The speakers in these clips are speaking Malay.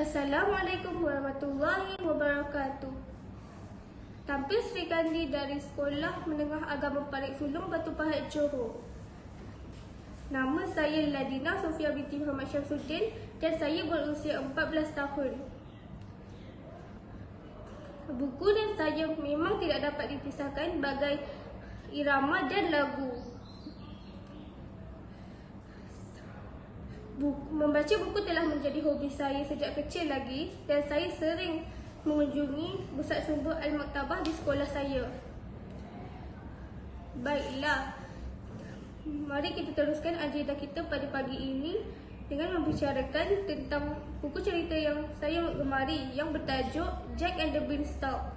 Assalamualaikum warahmatullahi wabarakatuh. Tampil Sri Kandi dari Sekolah Menengah Agama Parit Sulong Batu Pahat Johor. Nama saya Ladina Sofia binti Muhammad Syamsuddin dan saya berusia 14 tahun. Buku dan saya memang tidak dapat dipisahkan bagai irama dan lagu. Membaca buku telah menjadi hobi saya sejak kecil lagi dan saya sering mengunjungi pusat sumber Al-Maktabah di sekolah saya. Baiklah, mari kita teruskan agenda kita pada pagi ini dengan membicarakan tentang buku cerita yang saya gemari yang bertajuk Jack and the Beanstalk.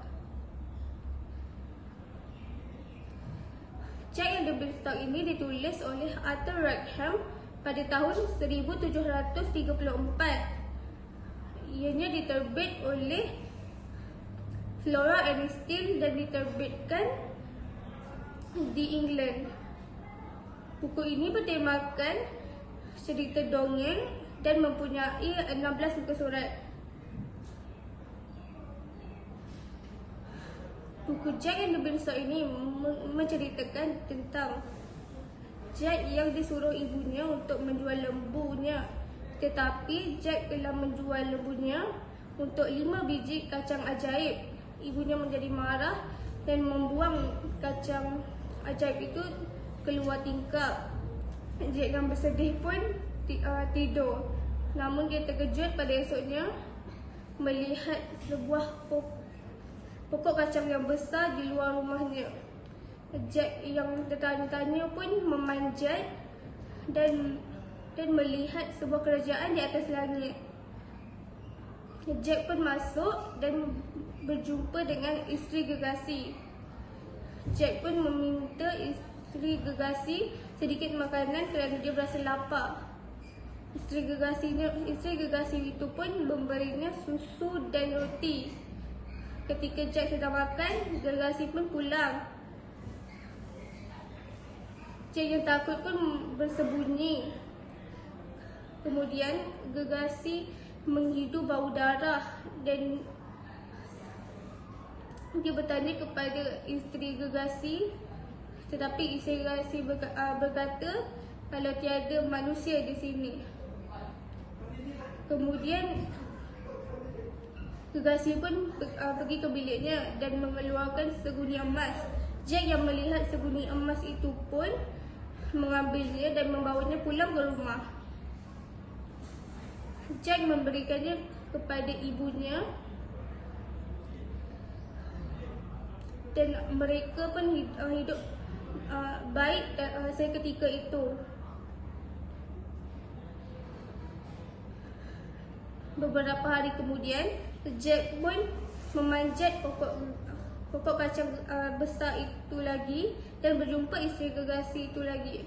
Jack and the Beanstalk ini ditulis oleh Arthur Rackham pada tahun 1734. Ianya diterbit oleh Flora and Steel dan diterbitkan di England. Buku ini bertemakan cerita dongeng dan mempunyai 16 muka surat. Buku Jack and the Beanstalk ini menceritakan tentang Jack yang disuruh ibunya untuk menjual lembunya, tetapi Jack telah menjual lembunya untuk 5 biji kacang ajaib. Ibunya menjadi marah dan membuang kacang ajaib itu keluar tingkap. Jack yang bersedih pun tidur. Namun dia terkejut pada esoknya melihat sebuah pokok kacang yang besar di luar rumahnya. Jack yang tertanya-tanya pun memanjat dan melihat sebuah kerajaan di atas langit. Jack pun masuk dan berjumpa dengan isteri gegasi. Jack pun meminta isteri gegasi sedikit makanan kerana dia berasa lapar. Isteri gegasi itu pun memberinya susu dan roti. Ketika Jack sedang makan, gegasi pun pulang. Jack yang takut pun bersembunyi. Kemudian gegasi menghidu bau darah dan dia bertanya kepada isteri gegasi, tetapi isteri gegasi berkata kalau tiada manusia di sini. Kemudian gegasi pun pergi ke biliknya dan mengeluarkan seguni emas. Jack yang melihat seguni emas itu pun mengambilnya dan membawanya pulang ke rumah. Jack memberikannya kepada ibunya dan mereka pun hidup baik seketika itu. Beberapa hari kemudian, Jack pun memanjat pokok kacang besar itu lagi dan berjumpa isteri gegasi itu lagi.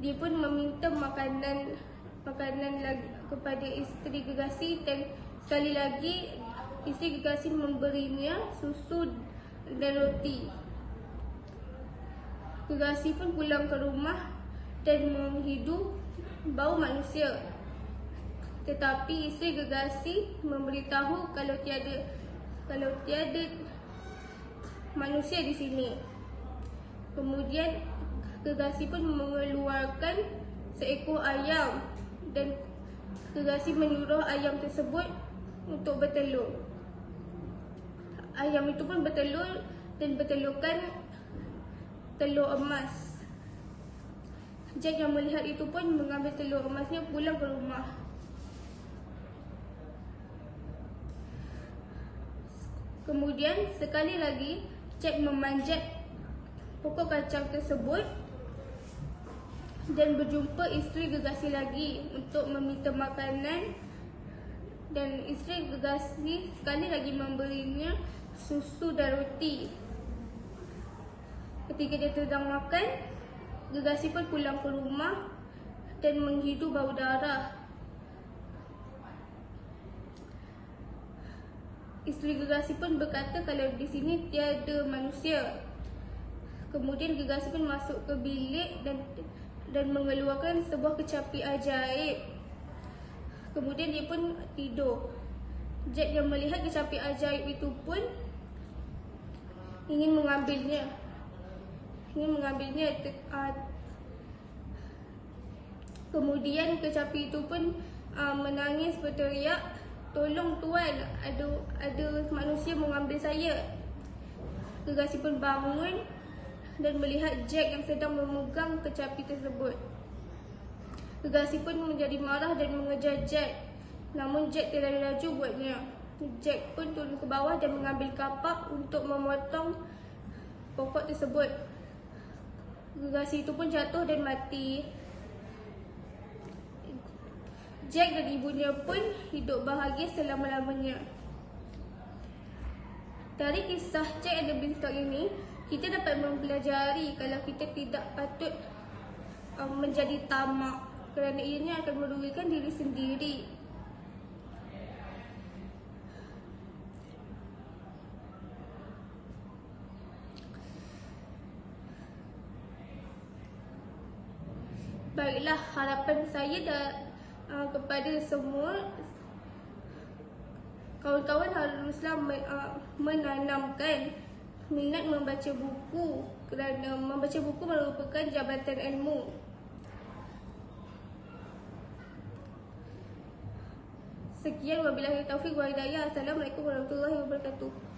Dia pun meminta makanan lagi kepada isteri gegasi dan sekali lagi isteri gegasi memberinya susu dan roti. Gegasi pun pulang ke rumah dan menghidu bau manusia. Tetapi isteri gegasi memberitahu kalau tiada manusia di sini. Kemudian gegasi pun mengeluarkan seekor ayam dan gegasi menyuruh ayam tersebut untuk bertelur. Ayam itu pun bertelur dan bertelurkan telur emas. Jack yang melihat itu pun mengambil telur emasnya pulang ke rumah. Kemudian sekali lagi Jack memanjat pokok kacang tersebut dan berjumpa isteri gegasi lagi untuk meminta makanan, dan isteri gegasi sekali lagi memberinya susu dan roti. Ketika dia sedang makan, gegasi pun pulang ke rumah dan menghidu bau darah. Isteri gegasi pun berkata kalau di sini tiada manusia. Kemudian gegasi pun masuk ke bilik dan mengeluarkan sebuah kecapi ajaib. Kemudian dia pun tidur. Jack yang melihat kecapi ajaib itu pun ingin mengambilnya. Kemudian kecapi itu pun menangis berteriak, "Tolong tuan, ada manusia mengambil saya." Gergasi pun bangun dan melihat Jack yang sedang memegang kecapi tersebut. Gergasi pun menjadi marah dan mengejar Jack. Namun Jack terlalu laju buatnya. Jack pun turun ke bawah dan mengambil kapak untuk memotong pokok tersebut. Gergasi itu pun jatuh dan mati. Jack dan ibunya pun hidup bahagia selama-lamanya. Dari kisah Jack and the Beanstalk ini, kita dapat mempelajari kalau kita tidak patut menjadi tamak, kerana ianya akan merugikan diri sendiri. Baiklah, harapan saya kepada semua kawan-kawan haruslah menanamkan minat membaca buku, kerana membaca buku merupakan jabatan ilmu. Sekian, wabillahi taufiq wa hidayah. Assalamualaikum warahmatullahi wabarakatuh.